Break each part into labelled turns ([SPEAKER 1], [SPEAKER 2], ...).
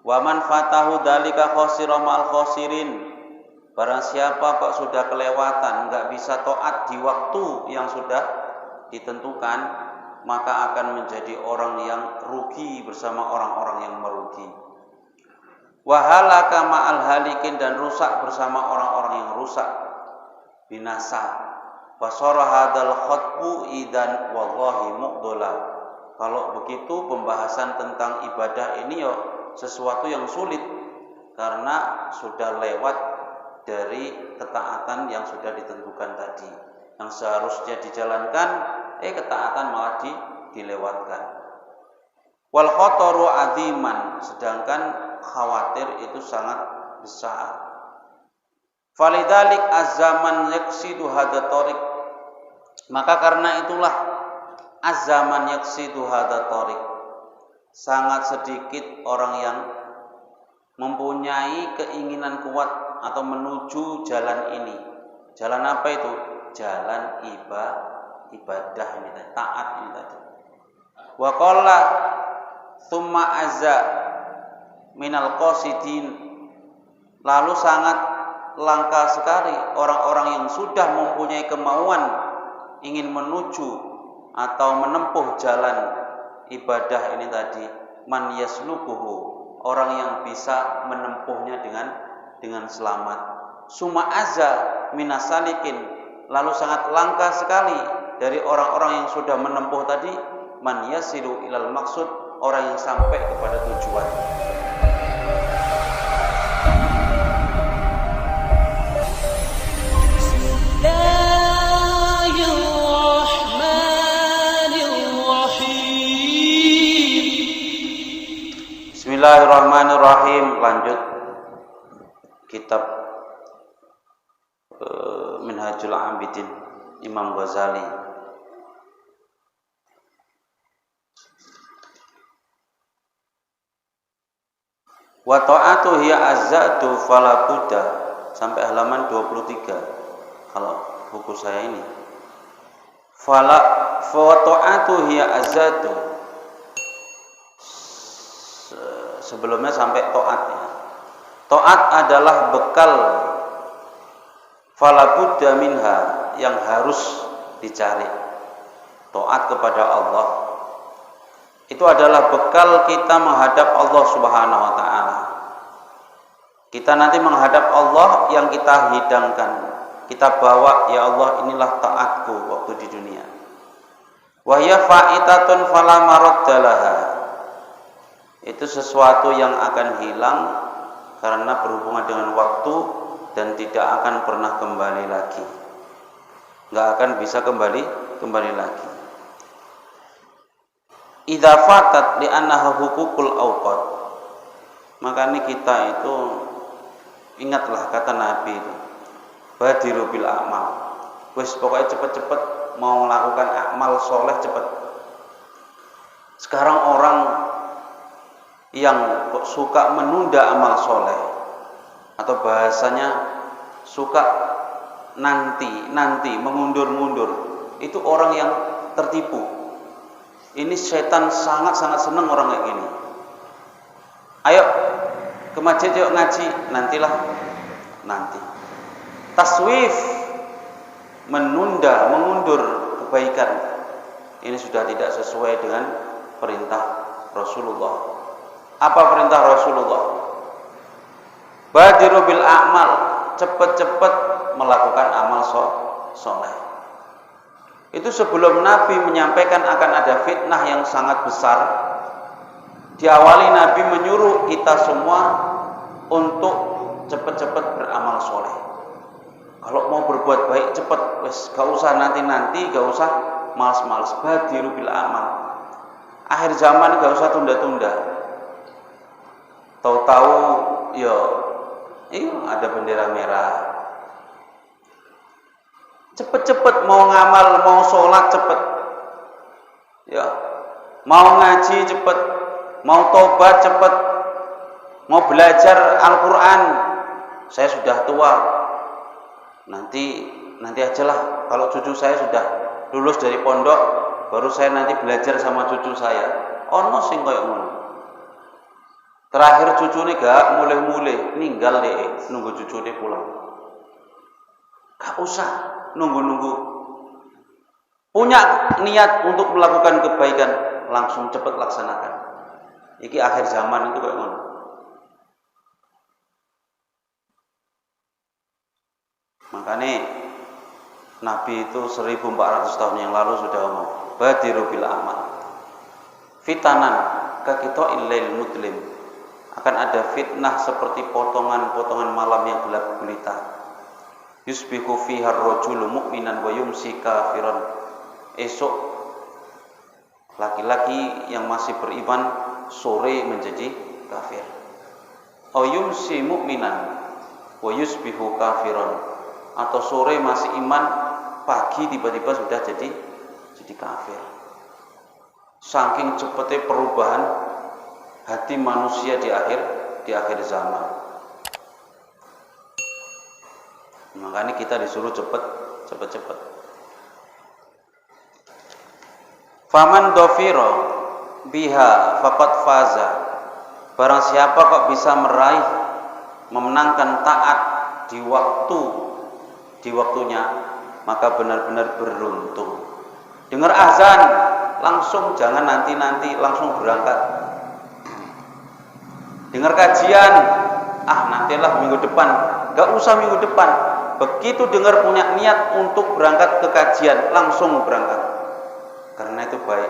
[SPEAKER 1] Wa man fatahu dzalika khasira ma'al khasirin. Barang siapa kok sudah kelewatan, enggak bisa taat di waktu yang sudah ditentukan, maka akan menjadi orang yang rugi bersama orang-orang yang merugi. Wa halaka ma'al halikin, dan rusak bersama orang-orang yang rusak, binasa. Fasara hadzal khatbu idan wallahi muqdala. Kalau begitu pembahasan tentang ibadah ini ya sesuatu yang sulit, karena sudah lewat dari ketaatan yang sudah ditentukan tadi. Yang seharusnya dijalankan, ketaatan malah dilewatkan. Wal khataru aziman, sedangkan khawatir itu sangat besar. Falidalik az-zaman yaksidu hadza tariq. Maka karena itulah az-zaman yaksidu hadza tariq. Sangat sedikit orang yang mempunyai keinginan kuat atau menuju jalan ini. Jalan apa itu? Jalan ibadah ini tadi, taat ini tadi. Wa qalla tsumma azza minal qasidin. Lalu sangat langka sekali orang-orang yang sudah mempunyai kemauan ingin menuju atau menempuh jalan ibadah ini tadi. Man yaslukuhu, orang yang bisa menempuhnya dengan selamat. Summa azza minasalikin, lalu sangat langka sekali dari orang-orang yang sudah menempuh tadi. Man yasilu ilal maksud, orang yang sampai kepada tujuan. Bismillahirrahmanirrahim. Lanjut kitab Minhajul Abidin Imam Ghazali. Wa ta'atu hiya azzatu fala budda, sampai halaman 23 kalau buku saya ini. Fala fa ta'atu hiya azzatu, sebelumnya sampai taat ya. Taat adalah bekal fala budda minha, yang harus dicari. Taat kepada Allah itu adalah bekal kita menghadap Allah Subhanahu wa taala. Kita nanti menghadap Allah, yang kita hidangkan, kita bawa, ya Allah inilah taatku waktu di dunia. Wa hiya fa'itatun fala maraddalaha, itu sesuatu yang akan hilang karena berhubungan dengan waktu dan tidak akan pernah kembali lagi. Enggak akan bisa kembali lagi. Idza fatat li'annaha huququl awqat. Makanya kita itu ingatlah kata Nabi itu, badiru bil a'mal. Wis pokoknya cepet-cepet mau melakukan amal soleh cepet. Sekarang orang yang suka menunda amal soleh, atau bahasanya suka nanti mengundur-mundur, itu orang yang tertipu. Ini setan sangat-sangat senang orang kayak gini. Ayo ke masjid, yuk ngaji, nanti. Taswif, mengundur kebaikan, ini sudah tidak sesuai dengan perintah Rasulullah. Apa perintah Rasulullah? Badiru bil a'mal, cepat-cepat melakukan amal soleh. Itu sebelum Nabi menyampaikan akan ada fitnah yang sangat besar. Diawali Nabi menyuruh kita semua untuk cepat-cepat beramal soleh. Kalau mau berbuat baik cepat, wes gak usah nanti, gak usah malas-malas. Badiru bil a'mal. Akhir zaman gak usah tunda-tunda. Tahu-tahu ada bendera merah. Cepet-cepet mau ngamal, mau sholat cepet. Ya, mau ngaji cepet, mau tobat cepet, mau belajar Al-Quran. Saya sudah tua, nanti ajalah. Kalau cucu saya sudah lulus dari pondok, baru saya nanti belajar sama cucu saya. Ono sing koyo ngono. Terakhir cucune gak mulai-mulai, ninggal deh, nunggu cucune pulang. Gak usah nunggu-nunggu. Punya niat untuk melakukan kebaikan, langsung cepat laksanakan. Iki akhir zaman itu kayak ngono. Makanya Nabi itu 1400 tahun yang lalu sudah ngomong, badiru bil amal. Fitanan kakito ilail mudlim. Akan ada fitnah seperti potongan-potongan malam yang gelap gulita. Yusbihu fiha ar-rajulu mu'minan wa yumsi kafiran. Esok laki-laki yang masih beriman sore menjadi kafir. Au yumsi mu'minan wa yusbihu kafiran. Atau sore masih iman, pagi tiba-tiba sudah jadi kafir. Saking cepatnya perubahan hati manusia di akhir zaman. Makanya kita disuruh cepat. Faman dhafira biha faqad faza. Barang siapa kok bisa meraih memenangkan taat di waktunya, maka benar-benar beruntung. Dengar azan langsung, jangan nanti langsung berangkat. Dengar kajian, nantilah minggu depan, gak usah minggu depan. Begitu dengar punya niat untuk berangkat ke kajian, langsung berangkat. Karena itu baik.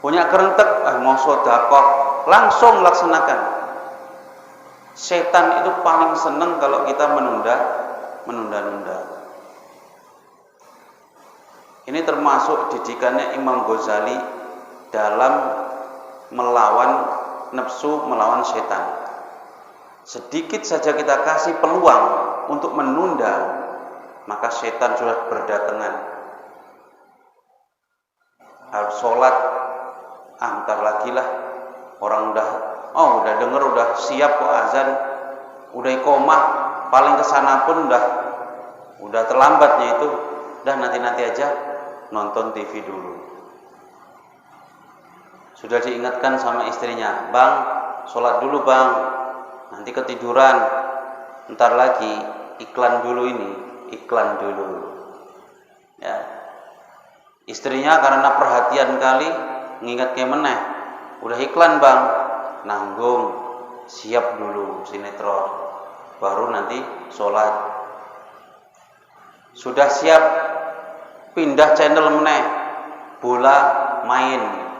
[SPEAKER 1] Punya kerentek, mau sedekah, langsung laksanakan. Setan itu paling senang kalau kita menunda-nunda. Ini termasuk didikannya Imam Ghazali dalam melawan nafsu, melawan setan. Sedikit saja kita kasih peluang untuk menunda, maka setan sudah berdatangan. Harus sholat, antar lagi lah. Orang udah denger, udah siap kok azan, udah iqomah, paling kesana pun udah terlambatnya itu, udah nanti aja nonton TV dulu. Sudah diingatkan sama istrinya, bang, sholat dulu bang, nanti ketiduran, ntar lagi iklan dulu. Ya. Istrinya karena perhatian kali ngingat ke meneh, udah iklan bang, nanggung, siap dulu sinetron, baru nanti sholat. Sudah siap, pindah channel meneh, bola main.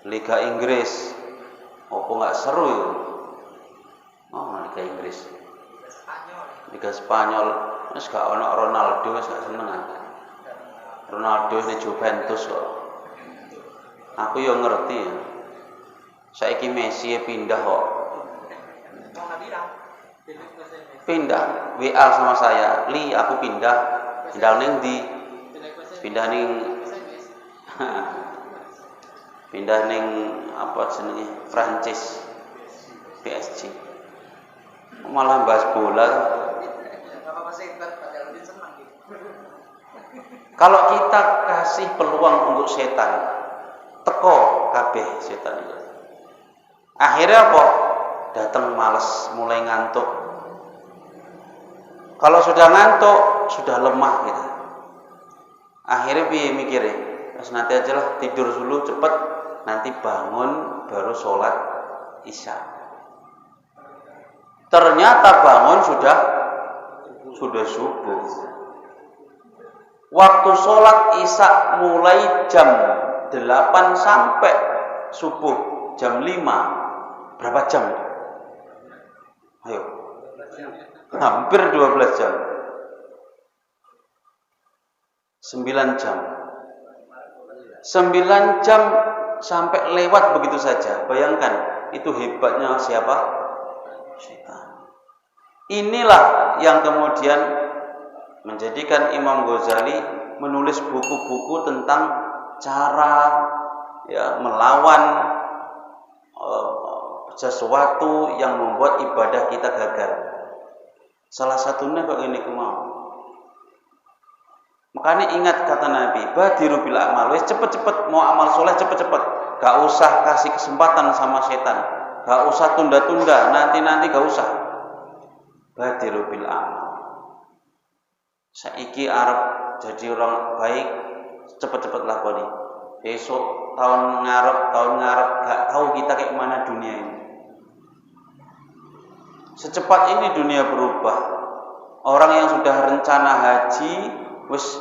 [SPEAKER 1] Liga Inggris, apa nggak seru ya? Liga Inggris, Liga Spanyol, wis gak ono Ronaldo, wis gak seneng aku. Ronaldo ini Juventus kok. Aku yo ngerti ya. Saiki Messi pindah kok. Pindah WA sama saya, Li aku pindah ning di pindah ning apa jenenge Prancis, PSG. Malah bahas bola. Kalau kita kasih peluang untuk setan, teko kabeh setan itu. Akhirnya apa? Datang malas, mulai ngantuk. Kalau sudah ngantuk, sudah lemah kita. Akhirnya piye mikirnya? Terus nanti aja lah, tidur dulu cepet, nanti bangun baru sholat isya. Ternyata bangun sudah subuh. Waktu sholat isya mulai jam 8 sampai subuh jam 5. Berapa jam? Ayo. Hampir 12 jam. 9 jam. 9 jam sampai lewat begitu saja. Bayangkan, itu hebatnya siapa? Syaitan. Inilah yang kemudian menjadikan Imam Ghazali menulis buku-buku tentang cara melawan sesuatu yang membuat ibadah kita gagal. Salah satunya kok ini kemau. Makanya ingat kata Nabi, badiru bil amal, wis cepet-cepet mau amal soleh cepet-cepet. gak usah kasih kesempatan sama setan, gak usah tunda-tunda, nanti gak usah. Badiru bil amal. Saiki arep jadi orang baik, cepet-cepet lakoni. Besok tahun ngarep gak tahu kita kayak mana dunia ini. Secepat ini dunia berubah. Orang yang sudah rencana haji, wis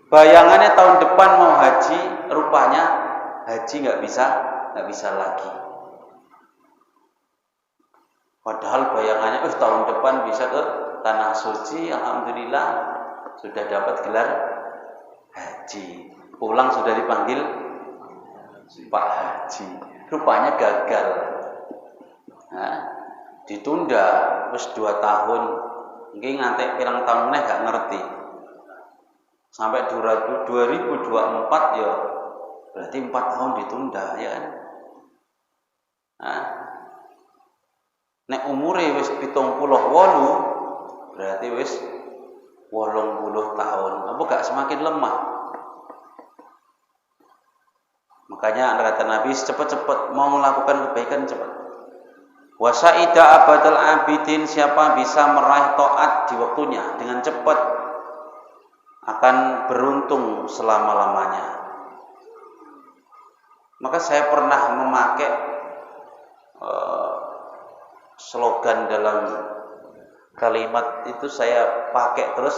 [SPEAKER 1] bayangannya tahun depan mau haji, rupanya haji nggak bisa lagi. Padahal bayangannya, tahun depan bisa ke tanah suci, alhamdulillah sudah dapat gelar haji. Pulang sudah dipanggil Pak Haji, rupanya gagal. Nah, ditunda wis 2 tahun. Mungkin ngantek pirang tahun meneh gak ngerti. Sampai 2024 ya berarti 4 tahun ditunda ya kan. Nah, nek umure wis 78 berarti wis 80 tahun. Apa gak semakin lemah? Makanya kata Nabi, cepat-cepat mau melakukan kebaikan cepat. Wasaida abadal abidin, siapa bisa meraih taat di waktunya dengan cepat akan beruntung selama-lamanya. Maka saya pernah memakai slogan dalam kalimat itu, saya pakai terus,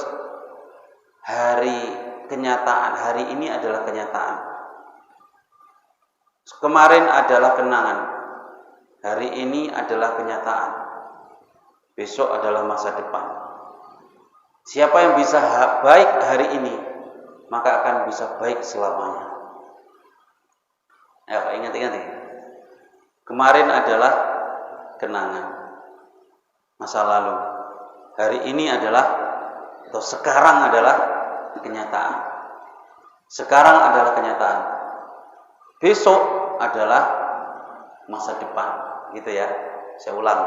[SPEAKER 1] hari kenyataan, hari ini adalah kenyataan. Kemarin adalah kenangan, hari ini adalah kenyataan, besok adalah masa depan. Siapa yang bisa baik hari ini, maka akan bisa baik selamanya. Ya, ingat-ingat ya. Kemarin adalah kenangan, masa lalu. Hari ini adalah, atau sekarang adalah kenyataan. Sekarang adalah kenyataan. Besok adalah masa depan, gitu ya. Saya ulang.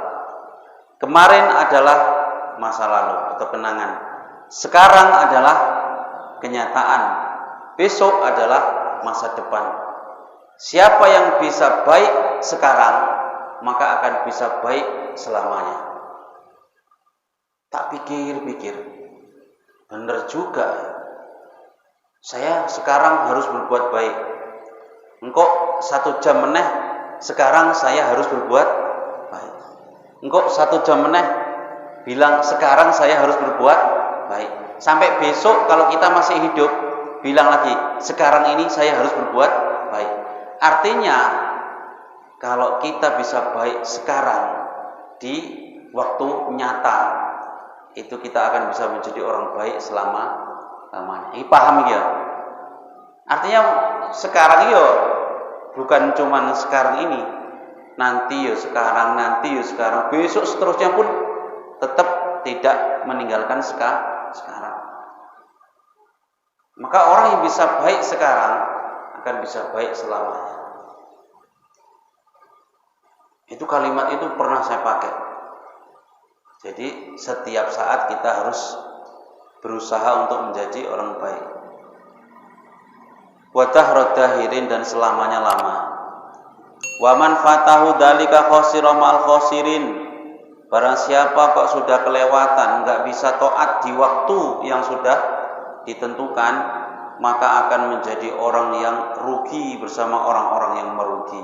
[SPEAKER 1] Kemarin adalah masa lalu atau kenangan. Sekarang adalah kenyataan. Besok adalah masa depan. Siapa yang bisa baik sekarang, maka akan bisa baik selamanya. Tak pikir-pikir, benar juga. Saya sekarang harus berbuat baik. Engkau 1 jam meneh, sekarang saya harus berbuat baik. Engkau 1 jam meneh bilang sekarang saya harus berbuat baik. Sampai besok kalau kita masih hidup, bilang lagi sekarang ini saya harus berbuat baik. Artinya kalau kita bisa baik sekarang di waktu nyata, itu kita akan bisa menjadi orang baik selama-lamanya. Ini paham ya? Artinya sekarang ya bukan cuman sekarang ini, nanti ya sekarang, besok seterusnya pun tetap tidak meninggalkan sekarang. Maka orang yang bisa baik sekarang akan bisa baik selamanya. Itu kalimat itu pernah saya pakai. Jadi setiap saat kita harus berusaha untuk menjadi orang baik. Wadahra dahirin, dan selamanya lama. Wa man fatahu dalika khosira ma'al khosirin. Barang siapa kok sudah kelewatan, enggak bisa taat di waktu yang sudah ditentukan, maka akan menjadi orang yang rugi bersama orang-orang yang merugi.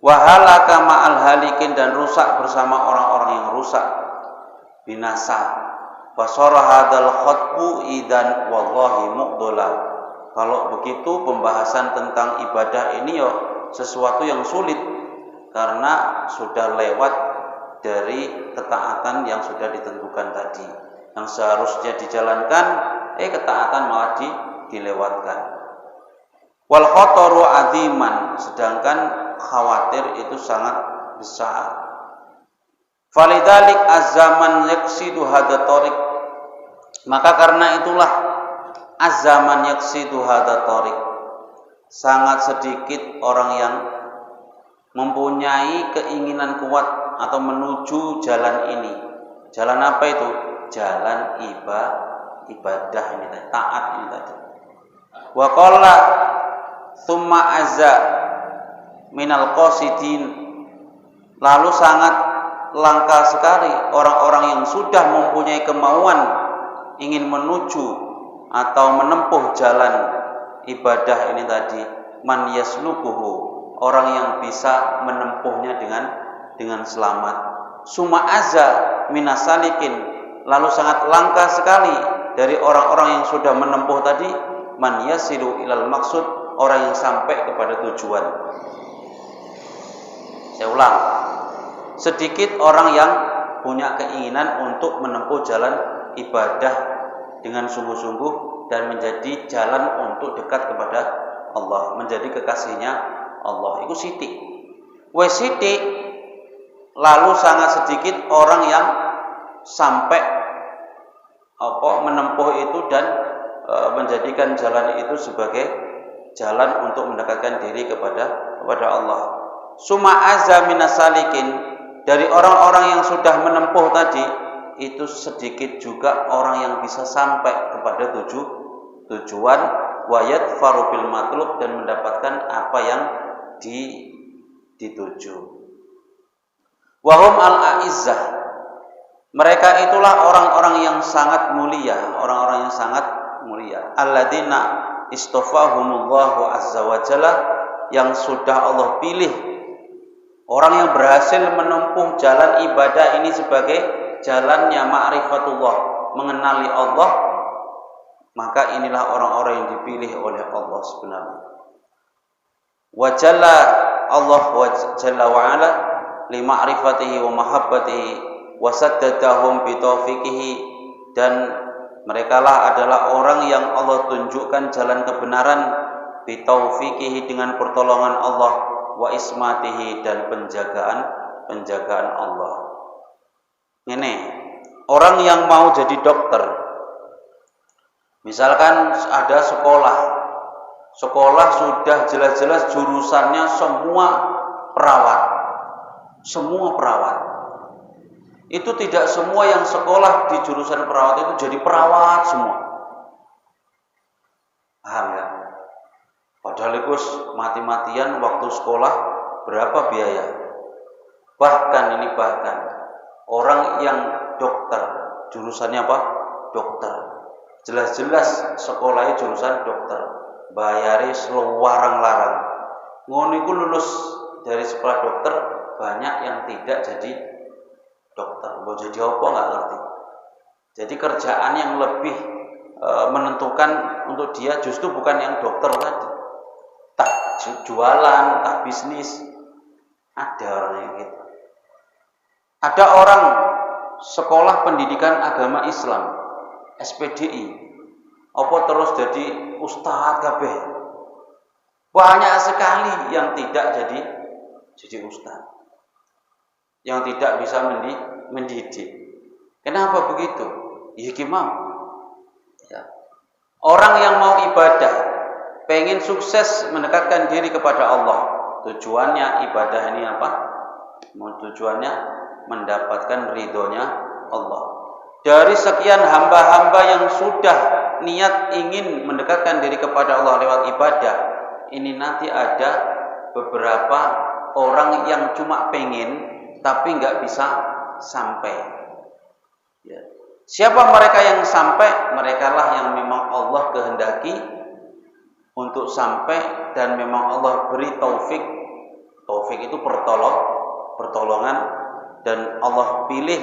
[SPEAKER 1] Wa halaka ma'al halikin, dan rusak bersama orang-orang yang rusak, binasa. Basara hadal khatbu idan wallahi muqdola. Kalau begitu pembahasan tentang ibadah ini sesuatu yang sulit, karena sudah lewat dari ketaatan yang sudah ditentukan tadi. Yang seharusnya dijalankan, ketaatan malah dilewatkan. Wal khataru aziman, sedangkan khawatir itu sangat besar. Falidalik az-zaman yaksidu hadha tariq. Maka karena itulah az-zaman yaksidu hadha tariq, sangat sedikit orang yang mempunyai keinginan kuat atau menuju jalan ini. Jalan apa itu? Jalan ibadah ini tadi, taat ini tadi. Wa qalla Tsumma azza minal qasidin, lalu sangat langka sekali orang-orang yang sudah mempunyai kemauan ingin menuju atau menempuh jalan ibadah ini tadi, man yaslukuhu, orang yang bisa menempuhnya dengan selamat. Summa azza minasalikin, lalu sangat langka sekali dari orang-orang yang sudah menempuh tadi, man yasilu ilal maksud, orang yang sampai kepada tujuan. Saya ulang, sedikit orang yang punya keinginan untuk menempuh jalan ibadah dengan sungguh-sungguh dan menjadi jalan untuk dekat kepada Allah, menjadi kekasihnya Allah. Itu sithik. Wes sithik, lalu sangat sedikit orang yang sampai menempuh itu dan menjadikan jalan itu sebagai jalan untuk mendekatkan diri kepada Allah. Summa azza minasalikin, dari orang-orang yang sudah menempuh tadi itu sedikit juga orang yang bisa sampai kepada tujuan, wayat farubil matlub, dan mendapatkan apa yang dituju. Wahum al-a'izzah, mereka itulah orang-orang yang sangat mulia, orang-orang yang sangat mulia. Alladzina istafahumullahu azza wa jalla, yang sudah Allah pilih, orang yang berhasil menempuh jalan ibadah ini sebagai jalannya ma'rifatullah, mengenali Allah, maka inilah orang-orang yang dipilih oleh Allah sebenarnya. Wa jalla Allah wa jalla wa ala li ma'rifatihi wa mahabbatihi wa saddadahum bi taufiqihi, dan merekalah adalah orang yang Allah tunjukkan jalan kebenaran, bi taufiqihi, dengan pertolongan Allah, wa ismatihi, dan penjagaan Allah. Ini orang yang mau jadi dokter, misalkan ada sekolah sudah jelas-jelas jurusannya semua perawat. Itu tidak semua yang sekolah di jurusan perawat itu jadi perawat semua. Paham ya? Padahal itu mati-matian waktu sekolah berapa biaya? Bahkan orang yang dokter, jurusannya apa? Dokter. Jelas-jelas sekolahnya jurusan dokter, bayari selarang-larang. Ngono iku lulus dari sekolah dokter banyak yang tidak jadi dokter. Mau jadi apa nggak ngerti. Jadi kerjaan yang lebih menentukan untuk dia justru bukan yang dokter tadi. Tak jualan, tak bisnis. Ada orang yang gitu. Ada orang sekolah pendidikan agama Islam, SPDI, apa terus jadi ustadz kabeh. Banyak sekali yang tidak jadi ustadz, yang tidak bisa mendidik. Kenapa begitu? Ya gimana? Ya. Orang yang mau ibadah, pengen sukses mendekatkan diri kepada Allah, tujuannya ibadah ini apa? Tujuannya mendapatkan ridhonya Allah. Dari sekian hamba-hamba yang sudah niat ingin mendekatkan diri kepada Allah lewat ibadah, ini nanti ada beberapa orang yang cuma pengen tapi nggak bisa sampai. Ya. Siapa mereka yang sampai? Merekalah yang memang Allah kehendaki untuk sampai dan memang Allah beri taufik. Taufik itu pertolongan, dan Allah pilih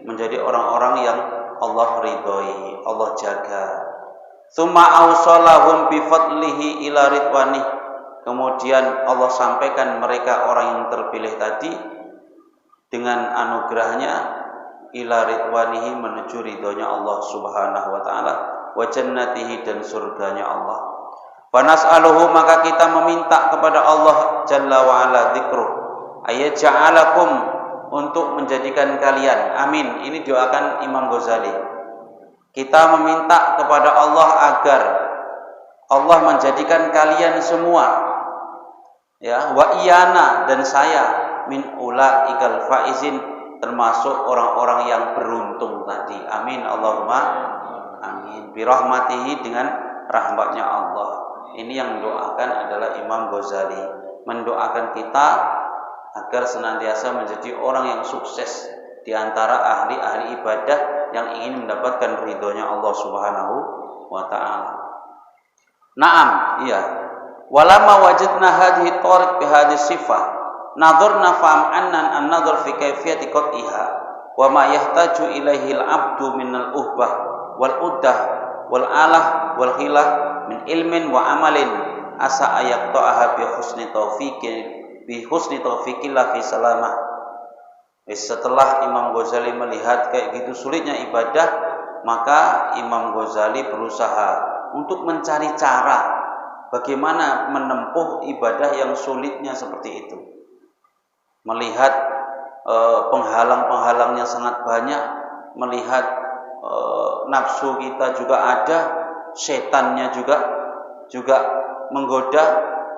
[SPEAKER 1] menjadi orang-orang yang Allah ridhoi, Allah jaga. Tsumma awsalahum bi fadlihi ila ridwanih. Kemudian Allah sampaikan mereka orang yang terpilih tadi dengan anugerahnya ila ridwanihi, menuju ridhonya Allah Subhanahu wa taala, wa jannatihi, dan surganya Allah. Fa nas'aluhu, maka kita meminta kepada Allah Jalla wa ala dzikruh, ayat ja'alakum, untuk menjadikan kalian, amin, ini doakan Imam Ghazali. Kita meminta kepada Allah agar Allah menjadikan kalian semua, ya, wa iyana, dan saya, min ulaikal faizin, termasuk orang-orang yang beruntung tadi. Amin, Allahumma amin. Bi rahmatihi, dengan rahmatnya Allah. Ini yang mendoakan adalah Imam Ghazali, mendoakan kita agar senantiasa menjadi orang yang sukses di antara ahli-ahli ibadah yang ingin mendapatkan ridhonya Allah Subhanahu wa taala. Naam, iya. Walamma wajadna hadhihi tariq bi hadhihi sifah, nadharna fa'am annan an-nadhar fi kayfiyati qat'iha wa ma yahtaju ilaihi al-'abdu min al-uhbah wal uddah wal alah wal khilah min ilmin wa amalin asa ayaqta'aha bi husni taufiqillah fi salamah. Setelah Imam Ghazali melihat kayak gitu sulitnya ibadah, maka Imam Ghazali berusaha untuk mencari cara bagaimana menempuh ibadah yang sulitnya seperti itu. Melihat penghalang-penghalangnya sangat banyak, melihat nafsu kita juga ada, setannya juga menggoda,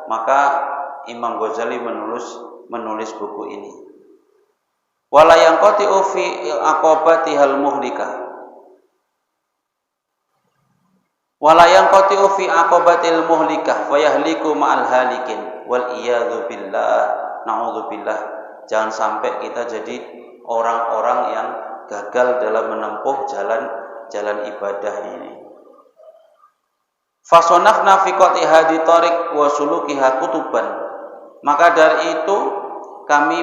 [SPEAKER 1] maka Imam Ghazali menulis buku ini. Wala yanqati'u fi aqabatihal muhlikah. Wala yanqati'u fi aqabatil muhlikah fayahliku ma'al halikin wal iyadzu billah. Na'udzubillah. Jangan sampai kita jadi orang-orang yang gagal dalam menempuh jalan ibadah ini. Fasonafna fi qati hadi tariq wa sulukiha kutuban. Maka dari itu kami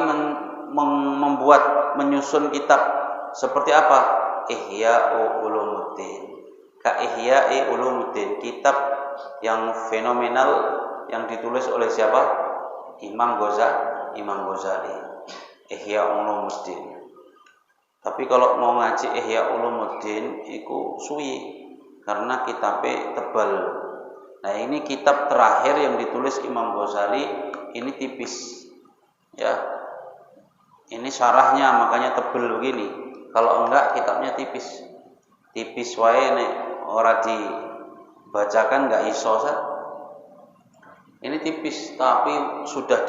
[SPEAKER 1] menyusun kitab seperti apa? Ihya'u Ulumuddin. Ka Ihya'i Ulumuddin, kitab yang fenomenal yang ditulis oleh siapa? Imam Ghazali. Ihya Ulumuddin. Tapi kalau mau ngaji Ihya Ulumuddin iku suwi karena kitabnya tebal. Nah, ini kitab terakhir yang ditulis Imam Ghazali, ini tipis. Ya. Ini syarahnya makanya tebal begini. Kalau enggak kitabnya tipis. Tipis wae nek ora dibacakan enggak iso sa. Ini tipis tapi sudah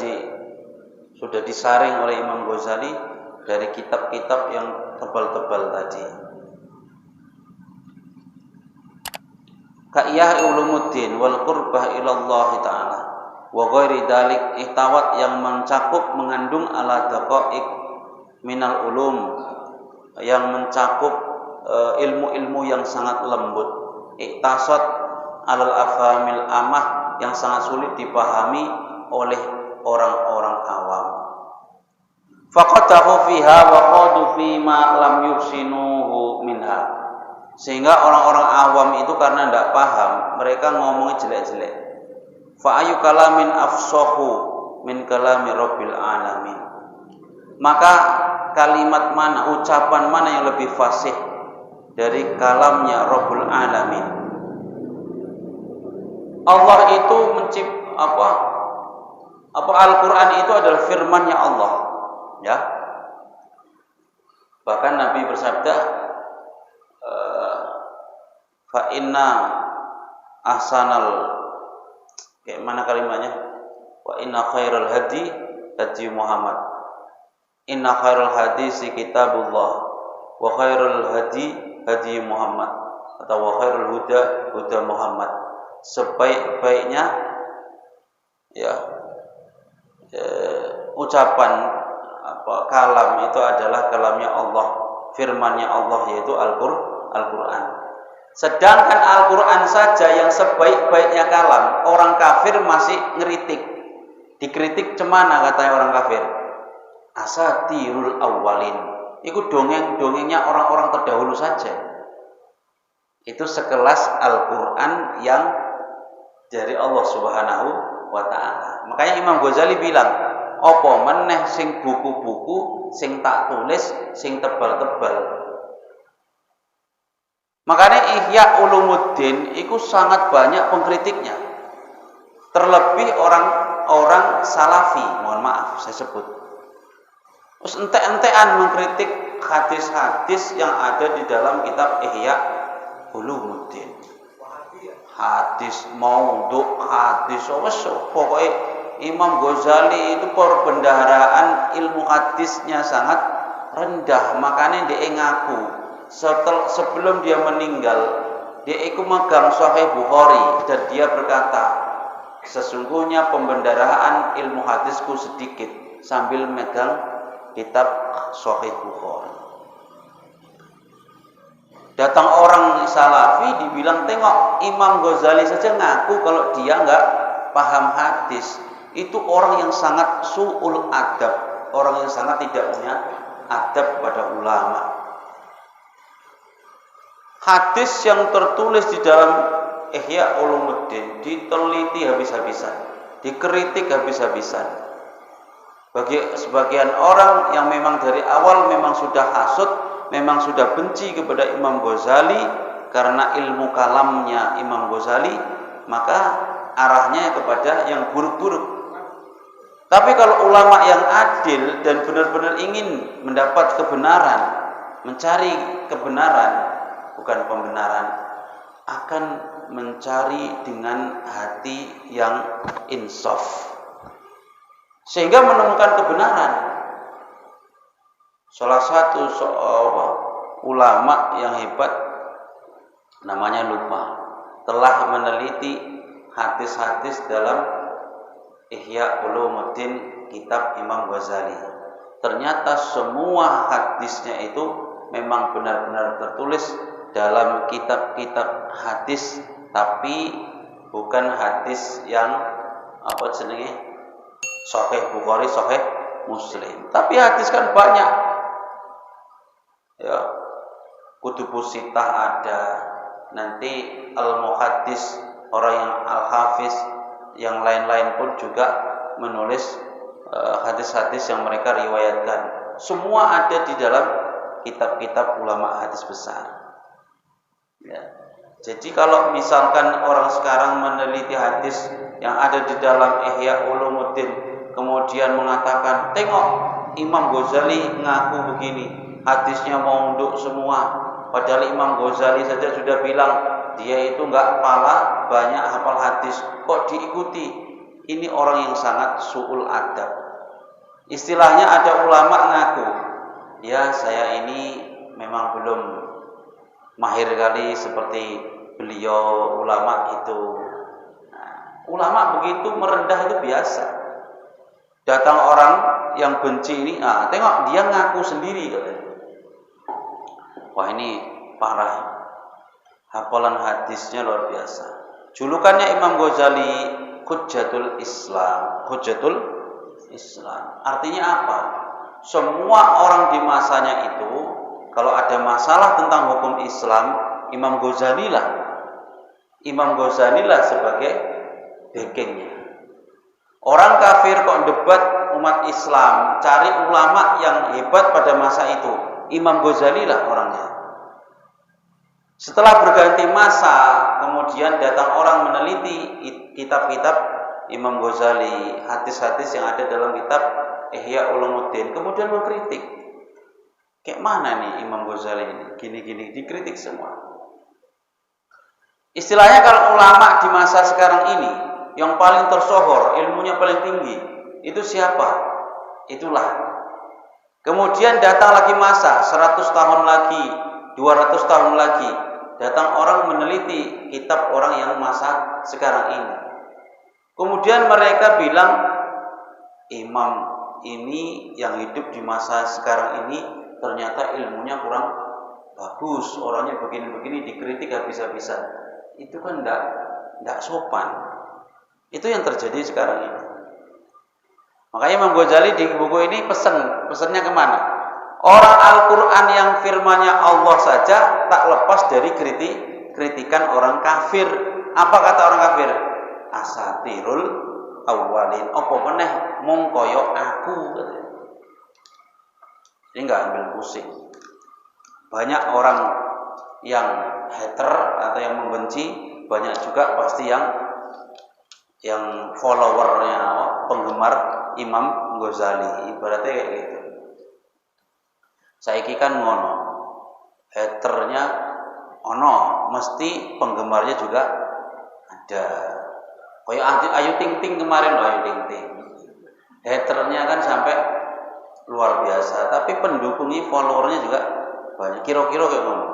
[SPEAKER 1] disaring oleh Imam Ghazali dari kitab-kitab yang tebal-tebal tadi. Ka'iyah Ulumuddin wal qurbah ilallah ta'ala wa ghairi dalik ihtawat yang mencakup mengandung ala daqaiq minal ulum, yang mencakup ilmu-ilmu yang sangat lembut, iktasad alal afhamil amah yang sangat sulit dipahami oleh orang-orang awam. Faqatahu fiha wa qadu fi ma lam yuhsinuhu minha. Sehingga orang-orang awam itu karena tidak paham, mereka ngomongnya jelek-jelek. Fa ayu kalamin afsahu min kalami rabbil alamin. Maka kalimat mana, ucapan mana yang lebih fasih dari kalamnya Rabbul Alamin? Allah itu Al-Qur'an itu adalah firman-Nya Allah, ya. Bahkan Nabi bersabda, fa inna ahsanal, kayak mana kalimatnya? Wa inna khairal hadi Muhammad. Inna khairal hadisi kitabullah wa khairul hadi Muhammad, atau wa khairul huda Muhammad. Sebaik-baiknya ucapan kalam itu adalah kalamnya Allah, firman-Nya Allah, yaitu Al-Qur'an. Sedangkan Al-Qur'an saja yang sebaik-baiknya kalam, orang kafir masih ngeritik. Dikritik cemana katanya orang kafir? Asatirul awwalin. Itu dongeng-dongengnya orang-orang terdahulu saja. Itu sekelas Al-Qur'an yang dari Allah Subhanahu wa taala. Makanya Imam Ghazali bilang, apa meneh sing buku-buku sing tak tulis sing tebal-tebal. Makanya Ihya Ulumuddin itu sangat banyak pengkritiknya. Terlebih orang-orang Salafi, mohon maaf saya sebut. Terus entek-entekan mengkritik hadis-hadis yang ada di dalam kitab Ihya Ulumuddin. Hadis maudhu, hadis pokoknya Imam Ghazali itu perbendaharaan ilmu hadisnya sangat rendah. Makanya dia ngaku sebelum dia meninggal, dia ikut megang Sahih Bukhari dan dia berkata, sesungguhnya pembendaraan ilmu hadisku sedikit, sambil megang kitab Sahih Bukhari. Datang orang salafi dibilang, tengok Imam Ghazali saja ngaku kalau dia nggak paham hadis. Itu orang yang sangat su'ul adab, orang yang sangat tidak punya adab kepada ulama. Hadis yang tertulis di dalam Ihya Ulumuddin diteliti habis-habisan, dikritik habis-habisan. Bagi sebagian orang yang memang dari awal memang sudah hasud, memang sudah benci kepada Imam Ghazali karena ilmu kalamnya Imam Ghazali, maka arahnya kepada yang buruk-buruk. Tapi kalau ulama yang adil dan benar-benar ingin mendapat kebenaran, mencari kebenaran, bukan pembenaran, akan mencari dengan hati yang insaf, sehingga menemukan kebenaran. Salah satu ulama yang hebat, namanya lupa, telah meneliti hadis-hadis dalam Ihya Ulumuddin kitab Imam Ghazali. Ternyata semua hadisnya itu memang benar-benar tertulis dalam kitab-kitab hadis, tapi bukan hadis yang jenenge Sahih Bukhari, Sahih Muslim. Tapi hadis kan banyak. Ya, Kutubus Sittah ada, nanti Al-Muhaddis, orang yang Al-Hafiz, yang lain-lain pun juga menulis hadis-hadis yang mereka riwayatkan. Semua ada di dalam kitab-kitab ulama hadis besar. Ya. Jadi kalau misalkan orang sekarang meneliti hadis yang ada di dalam Ihya Ulumuddin, kemudian mengatakan, tengok Imam Ghazali ngaku begini, hadisnya mondok semua, padahal Imam Ghazali saja sudah bilang dia itu enggak pala banyak hafal hadis, kok diikuti? Ini orang yang sangat su'ul adab. Istilahnya ada ulama ngaku, ya saya ini memang belum mahir kali seperti beliau ulama itu. Nah, ulama begitu merendah itu biasa. Datang orang yang benci ini, tengok dia ngaku sendiri katanya. Wah, ini parah. Hafalan hadisnya luar biasa. Julukannya Imam Ghazali Hujjatul Islam. Hujjatul Islam. Artinya apa? Semua orang di masanya itu kalau ada masalah tentang hukum Islam, Imam Ghazali lah sebagai backingnya. Orang kafir kok debat umat Islam, cari ulama yang hebat pada masa itu, Imam Ghazali lah orangnya. Setelah berganti masa, kemudian datang orang meneliti kitab-kitab Imam Ghazali, hadis-hadis yang ada dalam kitab Ihya Ulumuddin, kemudian mengkritik. Kayak mana nih Imam Ghazali ini? Gini-gini, dikritik semua. Istilahnya kalau ulama di masa sekarang ini, yang paling tersohor, ilmunya paling tinggi, itu siapa? Itulah. Kemudian datang lagi masa, 100 tahun lagi, 200 tahun lagi, datang orang meneliti kitab orang yang masa sekarang ini. Kemudian mereka bilang, imam ini yang hidup di masa sekarang ini ternyata ilmunya kurang bagus, orangnya begini-begini, dikritik habis-habisan. Itu kan enggak sopan. Itu yang terjadi sekarang ini. Makanya Imam Ghazali di buku ini pesannya kemana? Orang Al-Quran yang firmannya Allah saja tak lepas dari kritikan orang kafir. Apa kata orang kafir? Asatirul awwalin. Apa meneh mung koyo aku. Ini enggak ambil pusing. Banyak orang yang hater atau yang membenci, banyak juga pasti yang followernya, penggemar Imam Ghazali. Ibaratnya kayak gitu. Saiki kan ngono, haternya ono, mesti penggemarnya juga ada. Kayak Ayu Ting Ting kemarin loh, Ayu Ting Ting. Haternya kan sampai luar biasa, tapi pendukungnya, followernya juga banyak. Kira-kira kayak ngono.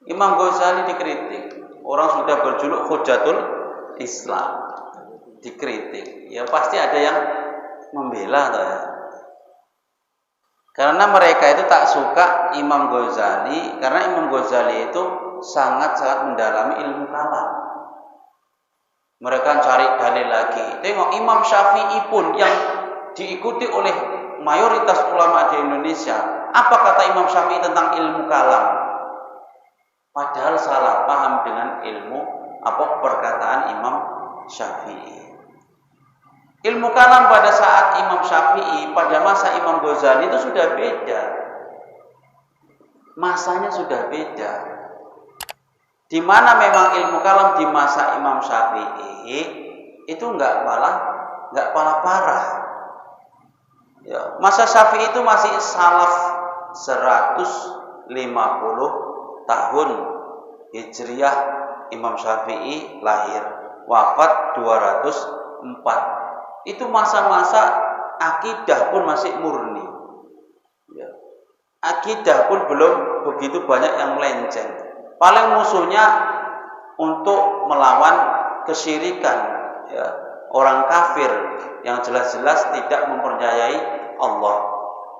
[SPEAKER 1] Imam Ghazali dikritik, orang sudah berjuluk Hujjatul Islam, dikritik, ya pasti ada yang membela toh ya. Karena mereka itu tak suka Imam Ghazali, karena Imam Ghazali itu sangat-sangat mendalami ilmu kalam. Mereka cari dalil lagi. Tengok Imam Syafi'i pun yang diikuti oleh mayoritas ulama di Indonesia. Apa kata Imam Syafi'i tentang ilmu kalam? Padahal salah paham dengan ilmu perkataan Imam Syafi'i. Ilmu kalam pada saat Imam Syafi'i, pada masa Imam Ghazali itu sudah beda. Masanya sudah beda. Di mana memang ilmu kalam di masa Imam Syafi'i itu enggak parah. Ya, masa Syafi'i itu masih salaf 150 tahun Hijriah. Imam Syafi'i lahir, wafat 204. Itu masa-masa akidah pun masih murni. Ya. Akidah pun belum begitu banyak yang melenceng. Paling musuhnya untuk melawan kesyirikan, ya, orang kafir yang jelas-jelas tidak mempercayai Allah.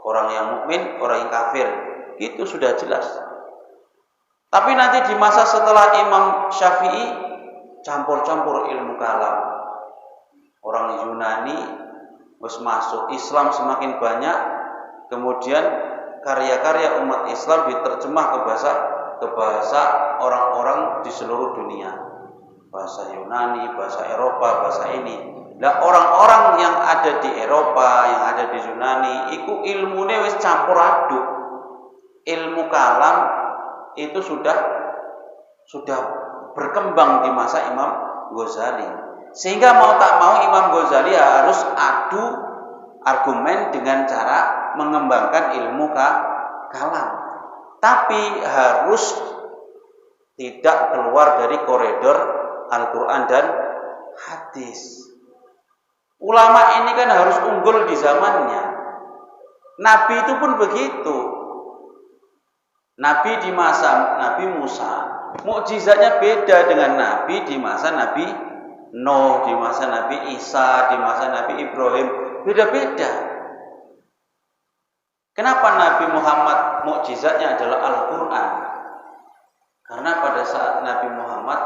[SPEAKER 1] Orang yang mukmin, orang yang kafir, itu sudah jelas. Tapi nanti di masa setelah Imam Syafi'i campur-campur ilmu kalam. Orang Yunani terus masuk, Islam semakin banyak, kemudian karya-karya umat Islam diterjemah ke bahasa orang-orang di seluruh dunia. Bahasa Yunani, bahasa Eropa, bahasa ini. Nah, orang-orang yang ada di Eropa, yang ada di Yunani, itu ilmunya wis campur aduk. Ilmu kalam itu sudah berkembang di masa Imam Ghazali. Sehingga mau tak mau Imam Ghazali harus adu argumen dengan cara mengembangkan ilmu kalam. Tapi harus tidak keluar dari koridor Al-Quran dan hadis. Ulama ini kan harus unggul di zamannya. Nabi itu pun begitu. Nabi di masa Nabi Musa, mukjizatnya beda dengan Nabi di masa Nabi Nuh, di masa Nabi Isa, di masa Nabi Ibrahim, beda-beda. Kenapa Nabi Muhammad mukjizatnya adalah Al-Quran? Karena pada saat Nabi Muhammad,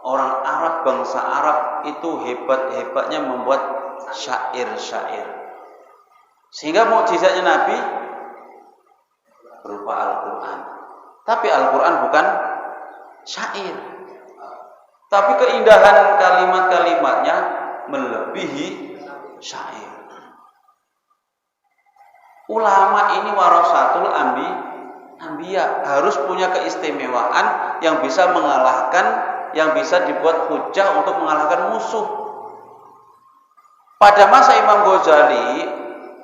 [SPEAKER 1] orang Arab, bangsa Arab itu hebat-hebatnya membuat syair-syair. Sehingga mukjizatnya Nabi berupa Al-Quran. Tapi Al-Quran bukan syair. Tapi keindahan kalimat-kalimatnya melebihi syair. Ulama ini warasatul anbiya, harus punya keistimewaan yang bisa mengalahkan, yang bisa dibuat hujah untuk mengalahkan musuh. Pada masa Imam Ghazali,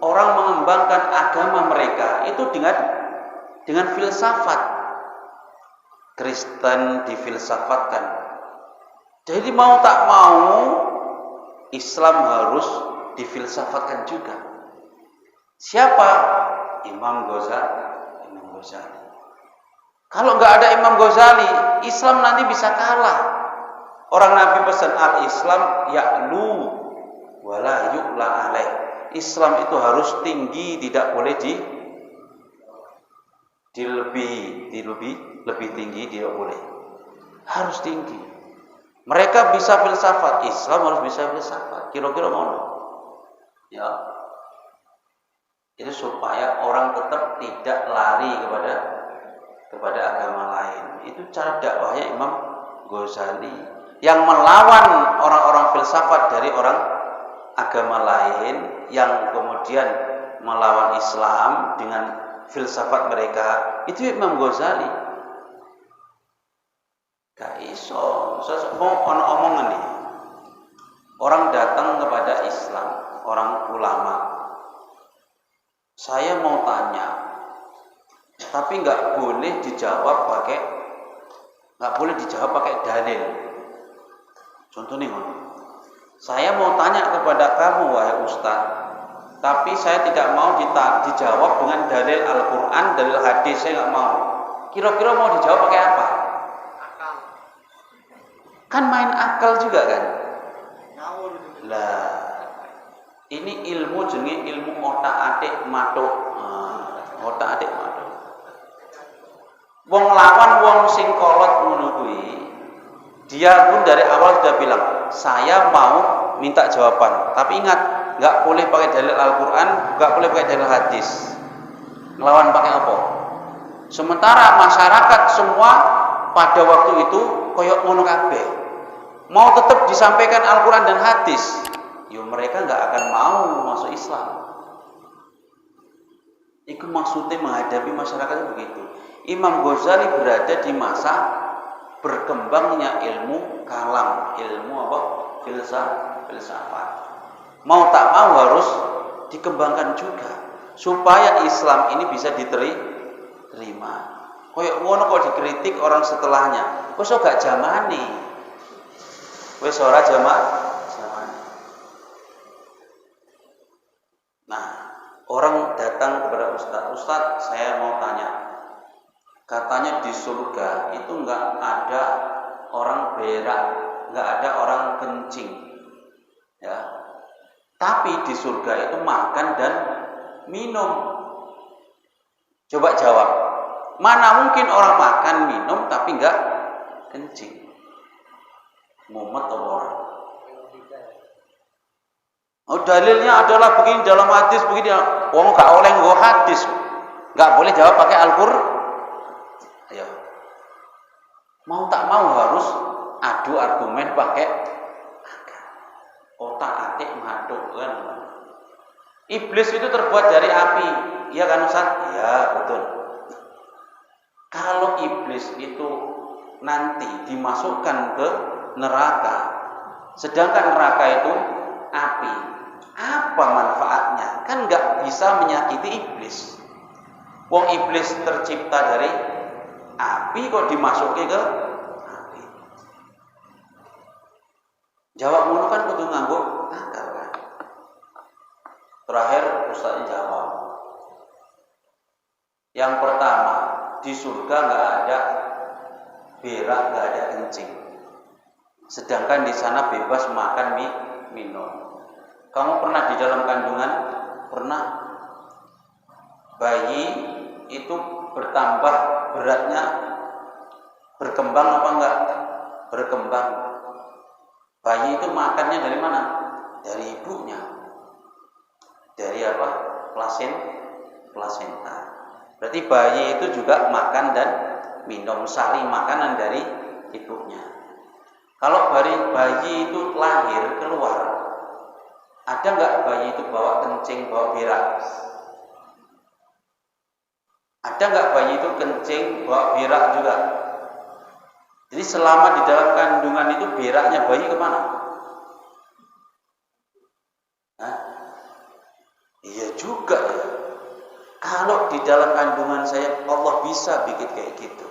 [SPEAKER 1] orang mengembangkan agama mereka itu dengan filsafat. Kristen difilsafatkan. Jadi mau tak mau Islam harus difilsafatkan juga. Siapa? Imam Ghazali. Kalau nggak ada Imam Ghazali, Islam nanti bisa kalah. Orang Nabi pesan al-Islam ya'lu wala yu'la alaih. Islam itu harus tinggi, tidak boleh lebih tinggi, tidak boleh. Harus tinggi. Mereka bisa filsafat, Islam harus bisa filsafat. Kira-kira ngono. Ya. Itu supaya orang tetap tidak lari kepada agama lain. Itu cara dakwahnya Imam Ghazali yang melawan orang-orang filsafat dari orang agama lain yang kemudian melawan Islam dengan filsafat mereka. Itu Imam Ghazali. Gak iso, mau omongan nih. Orang datang kepada Islam, orang ulama. Saya mau tanya, tapi nggak boleh dijawab pakai dalil. Contoh nih, saya mau tanya kepada kamu wahai Ustaz, tapi saya tidak mau dijawab dengan dalil Al-Quran, dalil hadis, saya nggak mau. Kira-kira mau dijawab pakai apa? Kan main akal juga kan? Lah, ini ilmu jenenge ilmu otak-atik matuk. Otak-atik matuk. Wong lawan wong sing kolot ngono kuwi, dia pun dari awal sudah bilang, saya mau minta jawaban. Tapi ingat, nggak boleh pakai dalil Al-Quran, nggak boleh pakai dalil hadis. Ngelawan pakai apa? Sementara masyarakat semua pada waktu itu koyok ngono kabeh. Mau tetap disampaikan Al-Quran dan hadis, yo mereka nggak akan mau masuk Islam. Itu maksudnya menghadapi masyarakat begitu. Imam Ghazali berada di masa berkembangnya ilmu kalam, ilmu apa? Filsafat. Mau tak mau harus dikembangkan juga supaya Islam ini bisa diterima. Koyok ngono kok dikritik orang setelahnya. Wes gak zamane. Wes ora zamane. Nah, orang datang kepada Ustaz, saya mau tanya. Katanya di surga itu enggak ada orang berak, enggak ada orang kencing. Ya. Tapi di surga itu makan dan minum. Coba jawab. Mana mungkin orang makan minum tapi enggak kencing? Mumet apa orang? Oh, dalilnya adalah begini dalam hadis begini. Wong gak oleh nggo hadis. Enggak boleh jawab pakai Al-Qur'an. Ayo. Mau tak mau harus adu argumen pakai otak-atik matuk kan. Iblis itu terbuat dari api, iya kan Ustaz? Ya, betul. Kalau iblis itu nanti dimasukkan ke neraka, sedangkan neraka itu api, apa manfaatnya? Kan nggak bisa menyakiti iblis. Wong iblis tercipta dari api kok dimasuki ke api. Jawab ngono kan kudu nganggo akal kan. Terakhir Ustaznya jawab. Yang pertama, di surga nggak ada berak, nggak ada kencing. Sedangkan di sana bebas makan minum. Kamu pernah di dalam kandungan? Pernah? Bayi itu bertambah beratnya, berkembang apa enggak? Berkembang. Bayi itu makannya dari mana? Dari ibunya. Dari apa? Plasenta. Berarti bayi itu juga makan dan minum, sari makanan dari ibunya. Kalau bayi itu lahir keluar, ada nggak bayi itu bawa kencing, bawa berak? Ada nggak bayi itu kencing, bawa berak juga? Jadi selama di dalam kandungan itu beraknya bayi kemana? Hah? Iya juga ya. Kalau di dalam kandungan saya Allah bisa bikin kayak gitu,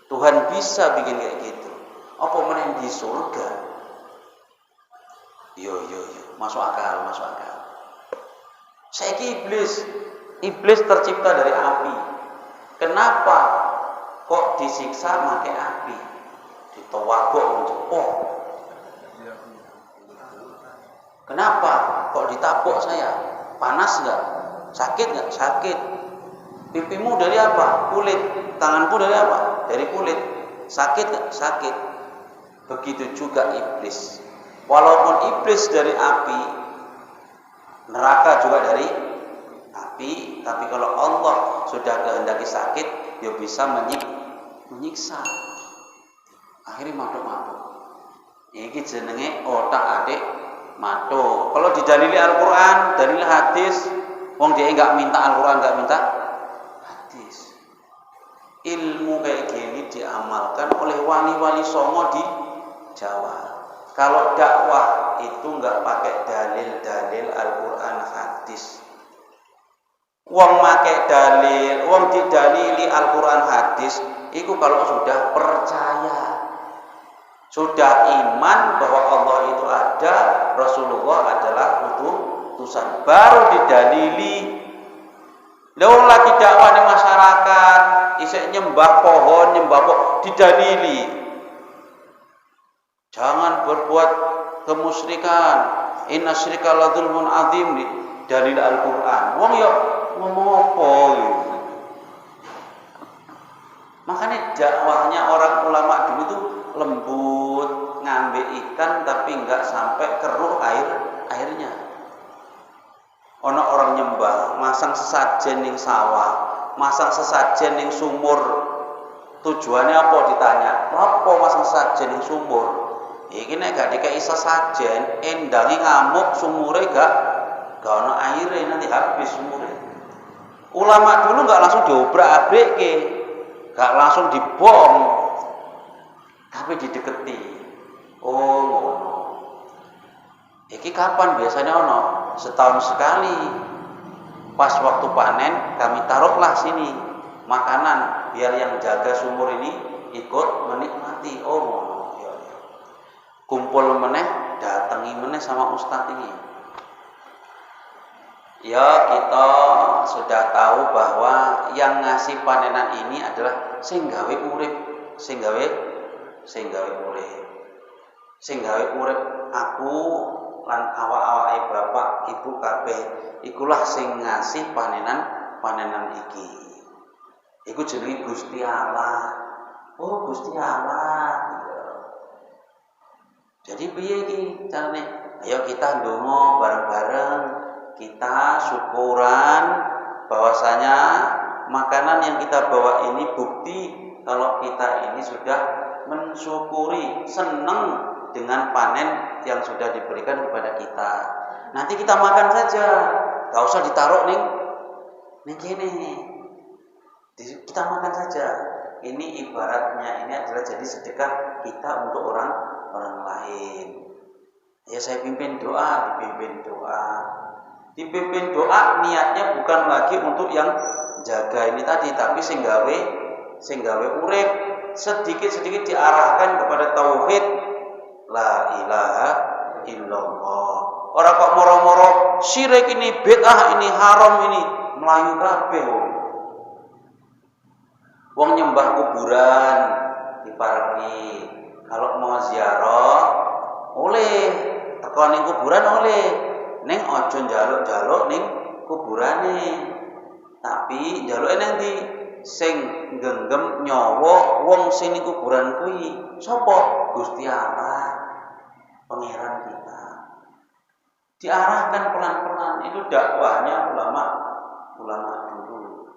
[SPEAKER 1] Tuhan bisa bikin kayak gitu, apa mana di surga? Yo, masuk akal. Saya iblis tercipta dari api. Kenapa kok disiksa pakai api? Ditowagok menjepok. Kenapa kok ditabok saya? Panas enggak? Sakit enggak? Sakit. Pipimu dari apa? Kulit. Tanganku dari apa? Dari kulit. Sakit enggak? Sakit. Begitu juga iblis. Walaupun iblis dari api, neraka juga dari api, tapi kalau Allah sudah kehendaki sakit, dia bisa menyiksa. Akhirnya matuk. Ini jenenge otak-atik matuk. Kalau didalili Al-Quran, dalil hadis, wong dia enggak minta Al-Quran, enggak minta hadis. Ilmu kayak gini diamalkan oleh wali-wali songo di Jawa. Kalau dakwah itu enggak pakai dalil-dalil Al-Quran hadis. Wong make dalil, wong didalili Al-Quran hadis, itu kalau sudah percaya, sudah iman bahwa Allah itu ada, Rasulullah adalah utusan, baru didalili. Lalu lagi dakwah di masyarakat, isek nyembah pohon, didalili. Jangan berbuat kemusyrikan. Inna syirka la dzulmun adzim, dalil Al-Qur'an. Wong yo ngomong apa gitu. Makanya dakwahnya orang ulama dulu tuh lembut, ngambil ikan tapi enggak sampai keruh airnya. Ono orang nyembah, masang sesajen ning sawah, masang sesajen ning sumur. Tujuannya apa ditanya? Apa masang sesajen ning sumur? Iki nek gak dikei sesajen, endangi ngamuk sumure gak ono aire, nanti habis sumure. Ulama dulu enggak langsung diobrak-abrikke, gak langsung dibom, tapi dideketi. Oh ngono. Iki kapan biasanya ono? Setahun sekali. Pas waktu panen kami taruhlah sini makanan biar yang jaga sumur ini ikut menikmati. Oh ngono. Ya. Kumpul meneh, datangi meneh sama ustadz ini. Ya kita sudah tahu bahwa yang ngasih panenan ini adalah sing gawe urip, sing gawe urip. Sing gawe urip aku lan awak-awake bapak ibu kabeh ikulah sing ngasih panenan iki. Iku jenenge Gusti Allah. Oh Gusti Allah. Jadi piye iki carane? Ayo kita ndonga bareng-bareng, kita syukuran bahwasanya makanan yang kita bawa ini bukti kalau kita ini sudah mensyukuri, senang dengan panen yang sudah diberikan kepada kita. Nanti kita makan saja, gak usah ditaruh nih kene. Kita makan saja. Ini ibaratnya ini adalah jadi sedekah kita untuk orang lain. Ya saya pimpin doa, dipimpin doa niatnya bukan lagi untuk yang jaga ini tadi, tapi sing gawe urip, sedikit-sedikit diarahkan kepada tauhid la ilaha illallah. Orang kok moro-moro syirik ini, bid'ah ini, haram ini, melayu kabeh wong. Wong nyembah kuburan dipareki. Kalau mau ziarah oleh teko ning kuburan oleh. Ning aja njaluk-njaluk ning kuburane. Tapi njaluke nang ndi? Sing genggam nyawa wong sing ning kuburan kuwi sapa? Gusti Allah, pangeran kita. Diarahkan pelan-pelan, itu dakwahnya ulama dulu.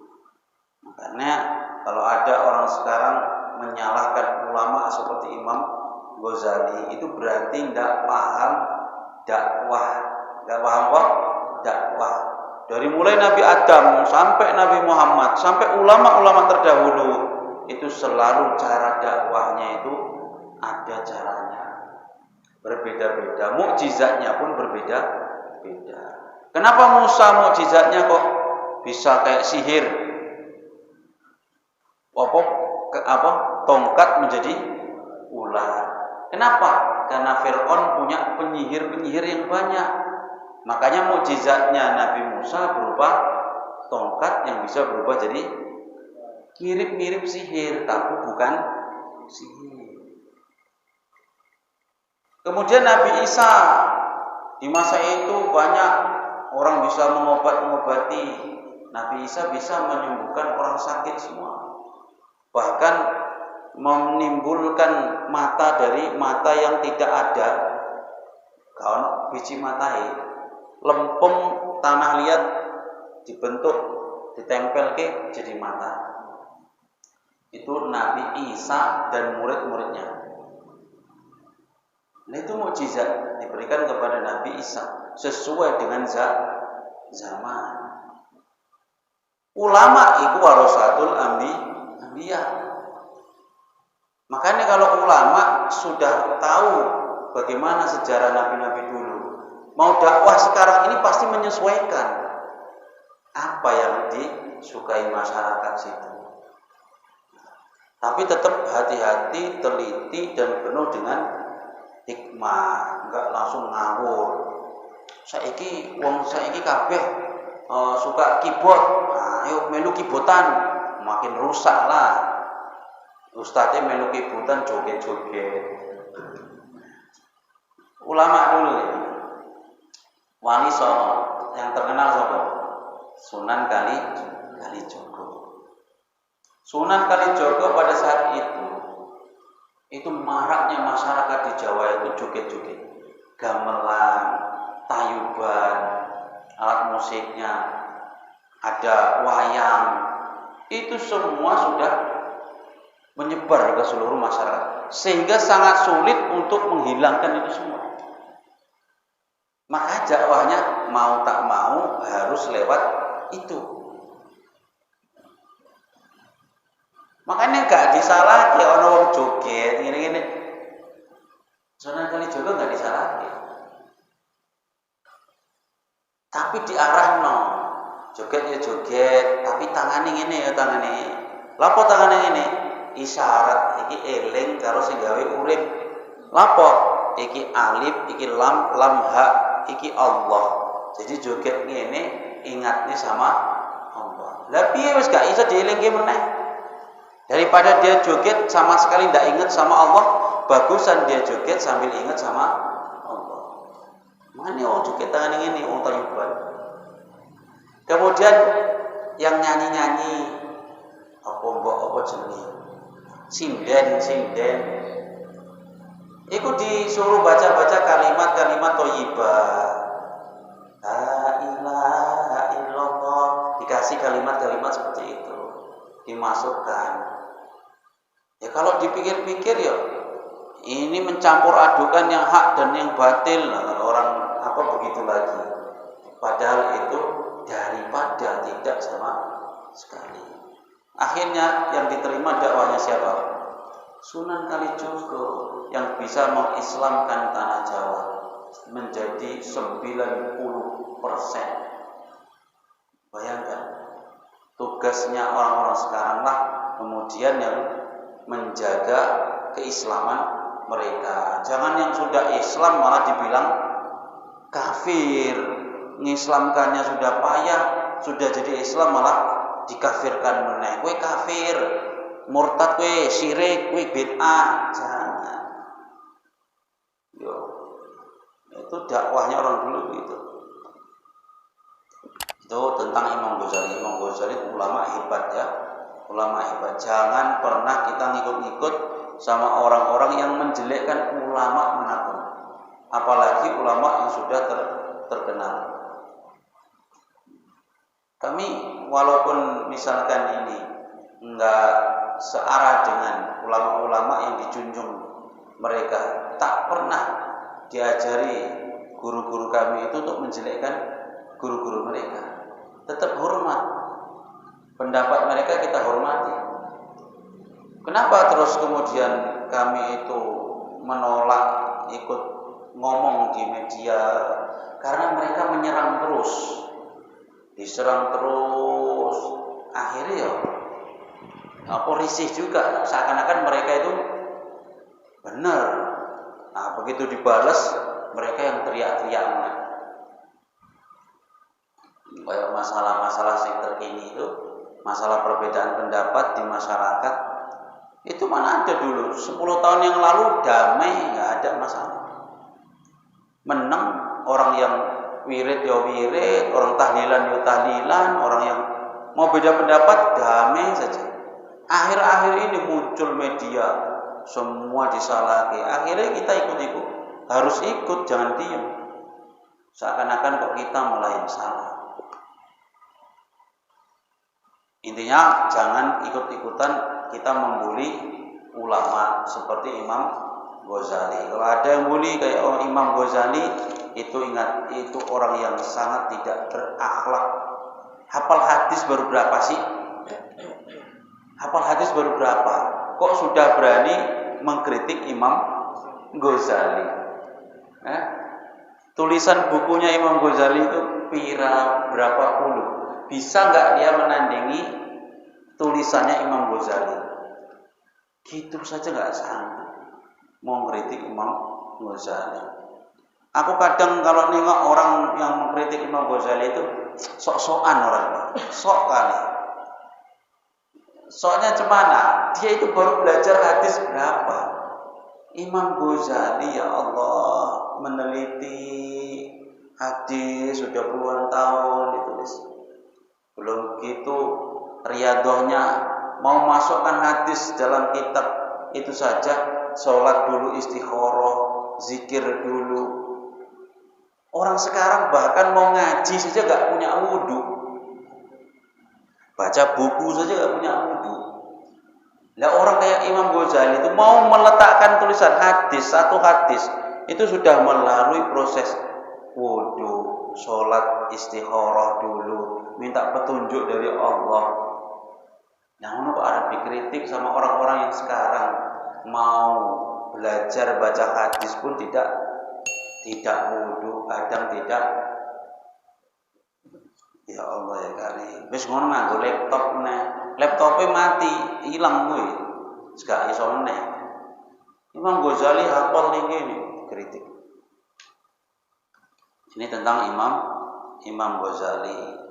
[SPEAKER 1] Makanya kalau ada orang sekarang menyalahkan ulama seperti Imam Ghazali, itu berarti tidak paham dakwah. Tidak paham apa? Dakwah. Dari mulai Nabi Adam sampai Nabi Muhammad sampai ulama-ulama terdahulu itu selalu cara dakwahnya itu ada caranya. Berbeda-beda, mukjizatnya pun berbeda-beda. Kenapa Musa mukjizatnya kok bisa kayak sihir? Tongkat menjadi ular. Kenapa? Karena Fir'aun punya penyihir-penyihir yang banyak. Makanya mukjizatnya Nabi Musa berupa tongkat yang bisa berubah jadi mirip-mirip sihir, tapi bukan sihir. Kemudian Nabi Isa, di masa itu banyak orang bisa mengobati. Nabi Isa bisa menyembuhkan orang sakit semua. Bahkan menimbulkan mata dari mata yang tidak ada. Kalau biji matai, lempung tanah liat dibentuk, ditempel ke jadi mata. Itu Nabi Isa dan murid-muridnya. Nah itu mukjizat diberikan kepada Nabi Isa sesuai dengan zaman. Ulama itu warasatul anbiya. Makanya kalau ulama sudah tahu bagaimana sejarah nabi-nabi dulu, mau dakwah sekarang ini pasti menyesuaikan apa yang disukai masyarakat situ. Tapi tetap hati-hati, teliti dan penuh dengan hikmah, enggak langsung ngawur. Saiki kabeh suka keyboard. Nah, ayo melu keyboardan, makin rusak lah. Ustadznya melu keyboardan joget-joget. Ulama dulu ya. Wali Songo yang terkenal siapa? Sunan Kalijogo. Sunan Kalijogo pada saat itu maraknya masyarakat di Jawa itu joget-joget, gamelan, tayuban, alat musiknya, ada wayang, itu semua sudah menyebar ke seluruh masyarakat, sehingga sangat sulit untuk menghilangkan itu semua. Maka dakwahnya mau tak mau harus lewat itu. Makanya gak disalahke ono wong joget ngene-ngene. Sunan Kalijogo gak disalahke. Tapi diarahno. Joget ya joget, tapi tangane ngene ya tangane. Lapo tangane ngene? Isyarat iki eling karo sing gawe urip. Lapo? Iki alif, iki lam, ha, iki Allah. Jadi joget ngene ingatnya sama Allah. Lah piye wis gak iso dielingke meneh? Daripada dia joget sama sekali tidak ingat sama Allah, bagusan dia joget sambil ingat sama Allah. Mana orang joget tangan ini orang tayuban. Kemudian yang nyanyi-nyanyi apa mbok apa jenenge? Sinden. Iku disuruh baca-baca kalimat-kalimat thayyibah. La ilaha illallah. Dikasih kalimat-kalimat seperti itu. Dimasukkan. Ya kalau dipikir-pikir ya ini mencampur adukan yang hak dan yang batil. Nah, orang apa begitu lagi. Padahal itu daripada tidak sama sekali. Akhirnya yang diterima dakwahnya siapa? Sunan Kalijogo yang bisa mengislamkan tanah Jawa menjadi 90%. Bayangkan tugasnya orang-orang sekarang lah kemudian yang menjaga keislaman mereka. Jangan yang sudah Islam malah dibilang kafir. Mengislamkannya sudah payah, sudah jadi Islam malah dikafirkan meneh. Kowe kafir, murtad kowe, syirik, kowe bid'ah. Jangan. Yo. Itu dakwahnya orang dulu gitu. Itu tentang Imam Ghazali. Imam Ghazali ulama hebat ya. Ulama hebat. Jangan pernah kita ngikut-ngikut sama orang-orang yang menjelekkan ulama manapun. Apalagi ulama yang sudah terkenal. Kami walaupun misalkan ini enggak searah dengan ulama-ulama yang dijunjung mereka, tak pernah diajari guru-guru kami itu untuk menjelekkan guru-guru mereka. Tetap hormat. Pendapat mereka kita hormati. Kenapa terus kemudian kami itu menolak ikut ngomong di media? Karena mereka menyerang terus, diserang terus. Akhirnya ya, risih juga. Seakan-akan mereka itu benar. Nah begitu dibalas, mereka yang teriak-teriak. Kayak masalah-masalah yang terkini itu, masalah perbedaan pendapat di masyarakat itu mana ada dulu 10 tahun yang lalu damai, nggak ada masalah. Menang orang yang wirid ya wirid, orang tahlilan ya tahlilan, orang yang mau beda pendapat damai saja. Akhir-akhir ini muncul media semua disalahi. Akhirnya kita ikut-ikut, harus ikut, jangan diam. Seakan-akan kok kita malah yang salah. Intinya jangan ikut-ikutan kita membuli ulama seperti Imam Ghazali. Kalau ada yang bully kayak Imam Ghazali, itu ingat, itu orang yang sangat tidak berakhlak. Hafal hadis baru berapa sih? Hafal hadis baru berapa? Kok sudah berani mengkritik Imam Ghazali? Tulisan bukunya Imam Ghazali itu berapa puluh? Bisa nggak dia menandingi tulisannya Imam Ghazali? Gitu saja nggak sanggup mau mengkritik Imam Ghazali. Aku kadang kalau nengok orang yang mengkritik Imam Ghazali itu sok-sokan orangnya, sok kali. Soalnya cemana? Dia itu baru belajar hadis berapa? Imam Ghazali ya Allah meneliti hadis sudah puluhan tahun ditulis. Belum begitu riadohnya mau masukkan hadis dalam kitab itu saja, sholat dulu istikharah, zikir dulu. Orang sekarang bahkan mau ngaji saja gak punya wudu, baca buku saja gak punya wudu. Lah orang kayak Imam Ghazali itu mau meletakkan tulisan hadis, satu hadis itu sudah melalui proses wudu, sholat istikharah dulu, minta petunjuk dari Allah. Namun kok ada dikritik sama orang-orang yang sekarang mau belajar baca hadis pun tidak wudu, kadang tidak. Ya Allah ya kali. Wis ngono nganggo laptop neh. Laptopnya mati, hilang kuwi. Wis gak iso neh. Imam Ghazali hafal ini kritik. Ini tentang Imam Ghazali.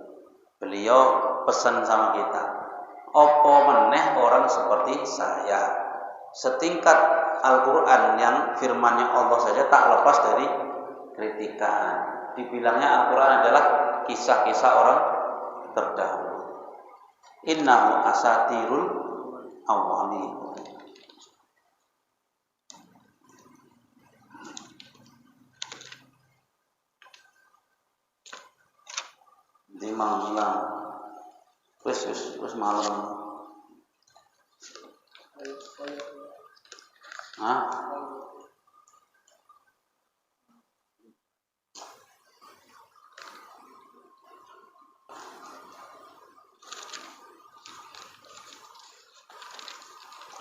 [SPEAKER 1] Beliau pesan sama kita, opo meneh orang seperti saya, setingkat Al-Quran yang firmannya Allah saja tak lepas dari kritikan. Dibilangnya Al-Quran adalah kisah-kisah orang terdahulu. Innahu asatirul awwalin. Dimang-dimang. Wis malam. Hah?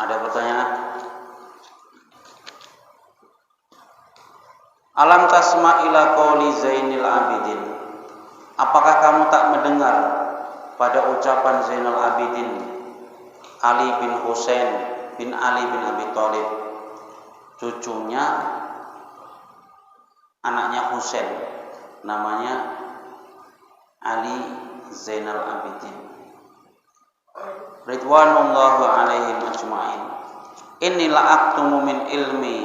[SPEAKER 1] Ada pertanyaan? Alam tasma ila qouli Zainil Abidin. Apakah kamu tak mendengar pada ucapan Zainal Abidin Ali bin Husain bin Ali bin Abi Thalib, cucunya anaknya Husain, namanya Ali Zainal Abidin ridwanullahu alaihim ajma'in. Inni la aktumu min ilmi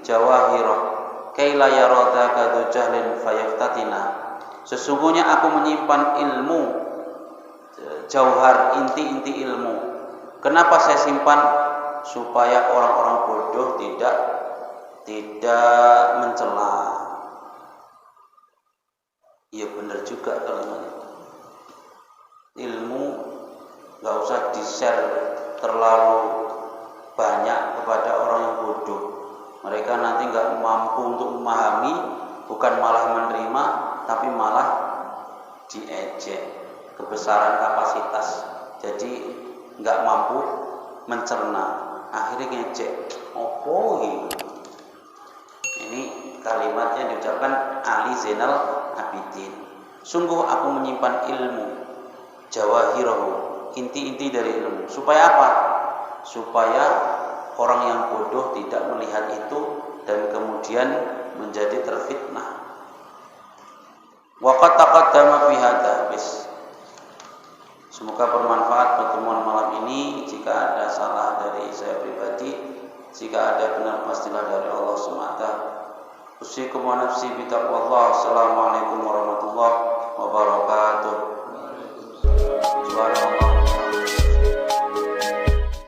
[SPEAKER 1] jawahirah kaila yaradaka dzu jahlin fayaftatina. Sesungguhnya aku menyimpan ilmu jauhar, inti-inti ilmu. Kenapa saya simpan? Supaya orang-orang bodoh tidak mencela. Iya benar juga kalimat itu. Ilmu gak usah di-share terlalu banyak kepada orang yang bodoh. Mereka nanti gak mampu untuk memahami, bukan malah menerima, tapi malah diejek, kebesaran kapasitas. Jadi gak mampu mencerna, akhirnya ngejek. Opo ini kalimatnya diucapkan Ali Zainal Abidin. Sungguh aku menyimpan ilmu jawahirahu, inti-inti dari ilmu. Supaya apa? Supaya orang yang bodoh tidak melihat itu dan kemudian menjadi terfitnah. Wa qad taqaddama fi hadza bis. Semoga bermanfaat pertemuan malam ini. Jika ada salah dari saya pribadi, jika ada benar pastilah dari Allah semata. Usikum wa nafsi bi taqwallah. Assalamualaikum warahmatullahi wabarakatuh. Subhanallah.